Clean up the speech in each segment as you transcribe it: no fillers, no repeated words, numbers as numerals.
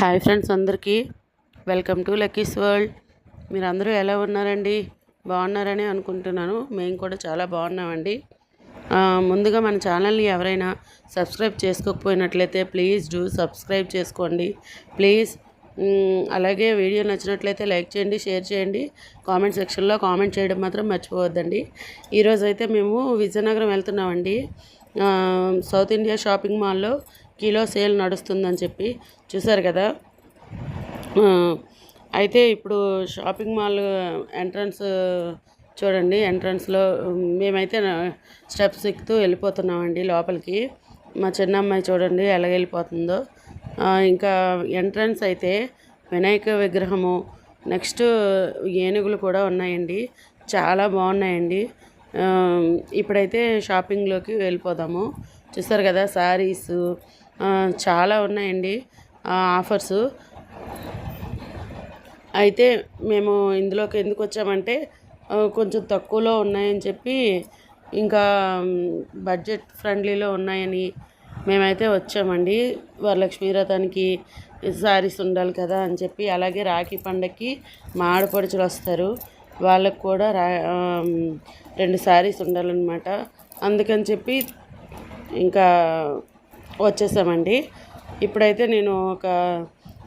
Hi friends, అందరికీ welcome to Lucky's world. మీరు అందరూ ఎలా ఉన్నారండి? బాగున్నారని అనుకుంటున్నాను. మేము కూడా చాలా బాగున్నామండి. ముందుగా మన ఛానల్ని ఎవరైనా సబ్స్క్రైబ్ చేసుకోకపోయినట్లయితే ప్లీజ్ సబ్స్క్రైబ్ చేసుకోండి ప్లీజ్. అలాగే వీడియో నచ్చినట్లయితే లైక్ చేయండి, షేర్ చేయండి, కామెంట్ సెక్షన్లో కామెంట్ చేయడం మాత్రం మర్చిపోవద్దండి. ఈరోజు అయితే మేము విజయనగరం వెళ్తున్నామండి. సౌత్ ఇండియా షాపింగ్ మాల్లో కిలో సేల్ నడుస్తుందని చెప్పి చూసారు కదా. అయితే ఇప్పుడు షాపింగ్ మాల్ ఎంట్రన్స్ చూడండి. ఎంట్రన్స్లో మేమైతే స్టెప్స్ ఎక్కుతూ వెళ్ళిపోతున్నామండి లోపలికి. మా చిన్న అమ్మాయి చూడండి ఎలా వెళ్ళిపోతుందో. ఇంకా ఎంట్రన్స్ అయితే వినాయక విగ్రహము, నెక్స్ట్ ఏనుగులు కూడా ఉన్నాయండి. చాలా బాగున్నాయండి. ఇప్పుడైతే షాపింగ్లోకి వెళ్ళిపోదాము. చూసారు కదా, శారీస్ చాలా ఉన్నాయండి ఆఫర్సు. అయితే మేము ఇందులోకి ఎందుకు వచ్చామంటే కొంచెం తక్కువలో ఉన్నాయని చెప్పి, ఇంకా బడ్జెట్ ఫ్రెండ్లీలో ఉన్నాయని మేమైతే వచ్చామండి. వరలక్ష్మీ వ్రతానికి శారీస్ ఉండాలి కదా అని చెప్పి, అలాగే రాఖీ పండగకి మా ఆడపడుచులు వస్తారు, వాళ్ళకు కూడా 2 శారీస్ ఉండాలన్నమాట. అందుకని చెప్పి ఇంకా వచ్చేసామండి. ఇప్పుడైతే నేను ఒక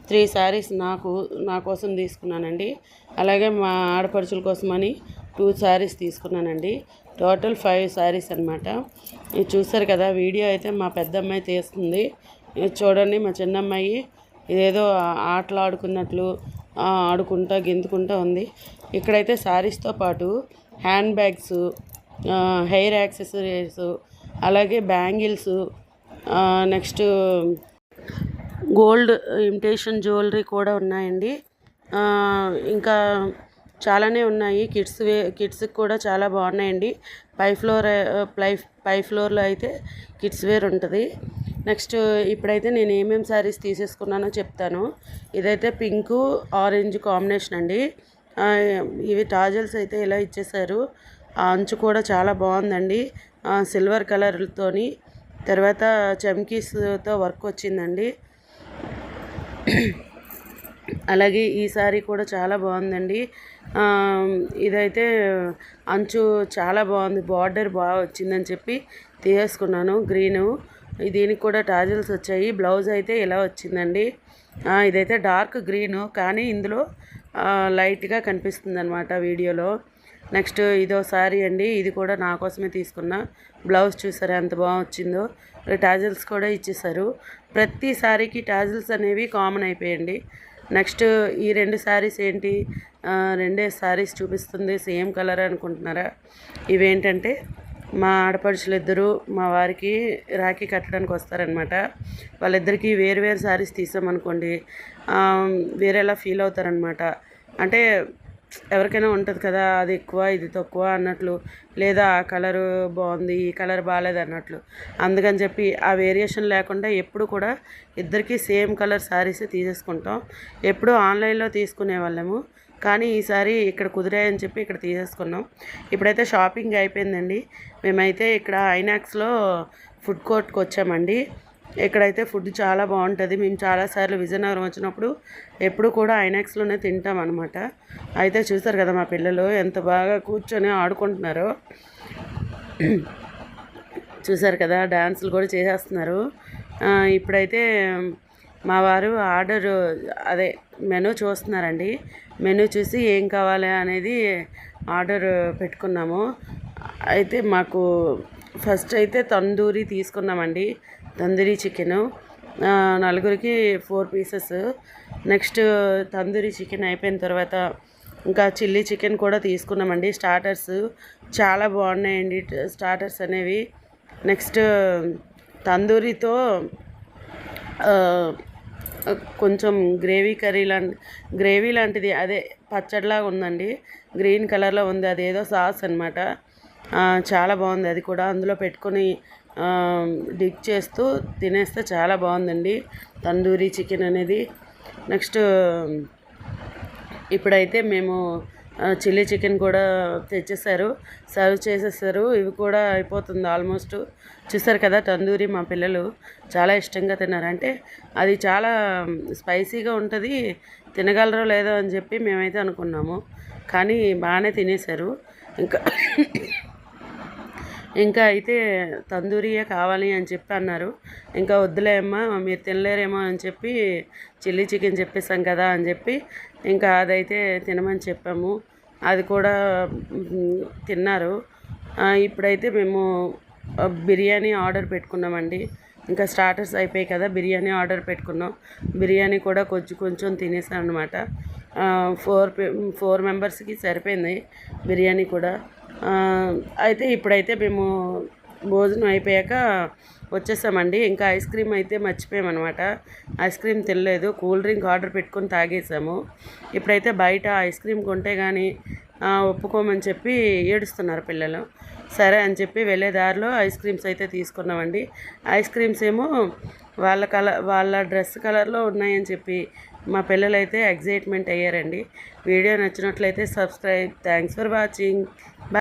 3 శారీస్ నా కోసం తీసుకున్నానండి. అలాగే మా ఆడపడుచుల కోసమని 2 శారీస్ తీసుకున్నానండి. టోటల్ 5 శారీస్ అనమాట. ఇది చూసారు కదా. వీడియో అయితే మా పెద్దమ్మాయి తీస్తుంది. ఇది చూడండి, మా చిన్నమ్మాయి ఇదేదో ఆటలు ఆడుకున్నట్లు ఆడుకుంటా గెంతుకుంటా ఉంది. ఇక్కడైతే శారీస్తో పాటు హ్యాండ్ బ్యాగ్స్, హెయిర్ యాక్సెసరీస్, అలాగే bangles, next gold imitation jewellery కూడా ఉన్నాయండి. ఇంకా చాలానే ఉన్నాయి. కిడ్స్కి కూడా చాలా బాగున్నాయండి. పై ఫ్లోర్లో అయితే కిడ్స్ వేర్ ఉంటుంది. నెక్స్ట్ ఇప్పుడైతే నేను ఏమేమి శారీస్ తీసేసుకున్నానో చెప్తాను. ఇదైతే పింకు ఆరెంజ్ కాంబినేషన్ అండి. ఇవి టాజల్స్ అయితే ఇలా ఇచ్చేసారు. ఆ అంచు కూడా చాలా బాగుందండి, సిల్వర్ కలర్తోని. తర్వాత చమ్కీస్తో వర్క్ వచ్చిందండి. అలాగే ఈ సారీ కూడా చాలా బాగుందండి. ఇదైతే అంచు చాలా బాగుంది, బార్డర్ బాగా వచ్చిందని చెప్పి తీసేసుకున్నాను. గ్రీను, దీనికి కూడా టాజల్స్ వచ్చాయి. బ్లౌజ్ అయితే ఇలా వచ్చిందండి. ఇదైతే డార్క్ గ్రీను, కానీ ఇందులో లైట్గా కనిపిస్తుంది అనమాట వీడియోలో. నెక్స్ట్ ఇదో సారీ అండి. ఇది కూడా నా కోసమే తీసుకున్నా. బ్లౌజ్ చూసారా ఎంత బాగా వచ్చిందో. టాజిల్స్ కూడా ఇచ్చేసారు. ప్రతి సారీకి టాజిల్స్ అనేవి కామన్ అయిపోయండి. నెక్స్ట్ ఈ 2 శారీస్ ఏంటి, 2 శారీస్ చూపిస్తుంది సేమ్ కలర్ అనుకుంటున్నారా? ఇవేంటంటే మా ఆడపడుచులు ఇద్దరు మా వారికి రాఖీ కట్టడానికి వస్తారనమాట. వాళ్ళిద్దరికీ వేరు శారీస్ తీసామనుకోండి వేరేలా ఫీల్ అవుతారనమాట. అంటే ఎవరికైనా ఉంటుంది కదా, అది ఎక్కువ ఇది తక్కువ అన్నట్లు, లేదా ఆ కలరు బాగుంది ఈ కలర్ బాగాలేదు అన్నట్లు. అందుకని చెప్పి ఆ వేరియేషన్ లేకుండా ఎప్పుడు కూడా ఇద్దరికీ సేమ్ కలర్ శారీస్ తీసేసుకుంటాం. ఎప్పుడు ఆన్లైన్లో తీసుకునే వాళ్ళము, కానీ ఈసారి ఇక్కడ కుదిరాయని చెప్పి ఇక్కడ తీసేసుకున్నాం. ఇప్పుడైతే షాపింగ్ అయిపోయిందండి. మేమైతే ఇక్కడ ఐనాక్స్లో ఫుడ్ కోర్ట్కి వచ్చామండి. ఇక్కడైతే ఫుడ్ చాలా బాగుంటుంది. మేము చాలాసార్లు విజయనగరం వచ్చినప్పుడు ఎప్పుడు కూడా ఐనాక్స్లోనే తింటాం అనమాట. అయితే చూసారు కదా మా పిల్లలు ఎంత బాగా కూర్చొని ఆడుకుంటున్నారో. చూసారు కదా, డాన్సులు కూడా చేసేస్తున్నారు. ఇప్పుడైతే మా వారు మెనూ చూస్తున్నారండి. మెనూ చూసి ఏం కావాలి అనేది ఆర్డర్ పెట్టుకున్నాము. అయితే మాకు ఫస్ట్ అయితే తందూరి తీసుకున్నామండి. తందూరి చికెను 4కి 4 పీసెస్. నెక్స్ట్ తందూరి చికెన్ అయిపోయిన తర్వాత ఇంకా చిల్లీ చికెన్ కూడా తీసుకున్నామండి. స్టార్టర్స్ చాలా బాగున్నాయండి స్టార్టర్స్ అనేవి. నెక్స్ట్ తందూరితో కొంచెం గ్రేవీ లాంటిది, అదే పచ్చడిలాగా ఉందండి. గ్రీన్ కలర్లో ఉంది, అదేదో సాస్ అనమాట. చాలా బాగుంది. అది కూడా అందులో పెట్టుకొని డిప్ చేస్తూ తినేస్తే చాలా బాగుందండి తందూరి చికెన్ అనేది. నెక్స్ట్ ఇప్పుడైతే మేము చిల్లీ చికెన్ కూడా తెచ్చేసారు, సర్వ్ చేసేసారు. ఇవి కూడా అయిపోతుంది ఆల్మోస్ట్. చూసారు కదా తందూరి మా పిల్లలు చాలా ఇష్టంగా తిన్నారు. అంటే అది చాలా స్పైసీగా ఉంటుంది, తినగలరో లేదో అని చెప్పి మేమైతే అనుకున్నాము, కానీ బాగానే తినేశారు. ఇంకా అయితే తందూరియే కావాలి అని చెప్పి అన్నారు. ఇంకా వద్దులే అమ్మా మీరు తినలేరేమో అని చెప్పి చిల్లీ చికెన్ చెప్పేసాం కదా అని చెప్పి ఇంకా అదైతే తినమని చెప్పాము. అది కూడా తిన్నారు. ఇప్పుడైతే మేము బిర్యానీ ఆర్డర్ పెట్టుకున్నామండి. ఇంకా స్టార్టర్స్ అయిపోయాయి కదా, బిర్యానీ ఆర్డర్ పెట్టుకున్నాం. బిర్యానీ కూడా కొంచెం తినేసాం అనమాట. 4 మెంబర్స్కి సరిపోయింది బిర్యానీ కూడా. అయితే ఇప్పుడైతే మేము భోజనం అయిపోయాక వచ్చేసామండి. ఇంకా ఐస్ క్రీమ్ అయితే మర్చిపోయామన్నమాట. ఐస్ క్రీమ్ తినలేదు, కూల్ డ్రింక్ ఆర్డర్ పెట్టుకొని తాగేసాము. ఇప్పుడైతే బయట ఐస్ క్రీమ్ కొంటే కానీ ఒప్పుకోమని చెప్పి ఏడుస్తున్నారు పిల్లలు. సరే అని చెప్పి వెళ్ళే దారిలో ఐస్ క్రీమ్స్ అయితే తీసుకున్నామండి. ఐస్ క్రీమ్స్ ఏమో వాళ్ళ డ్రెస్ కలర్లో ఉన్నాయని చెప్పి మా పిల్లలు అయితే ఎగ్జైట్మెంట్ అయ్యారండి. వీడియో నచ్చినట్లయితే సబ్స్క్రైబ్. Thanks for watching.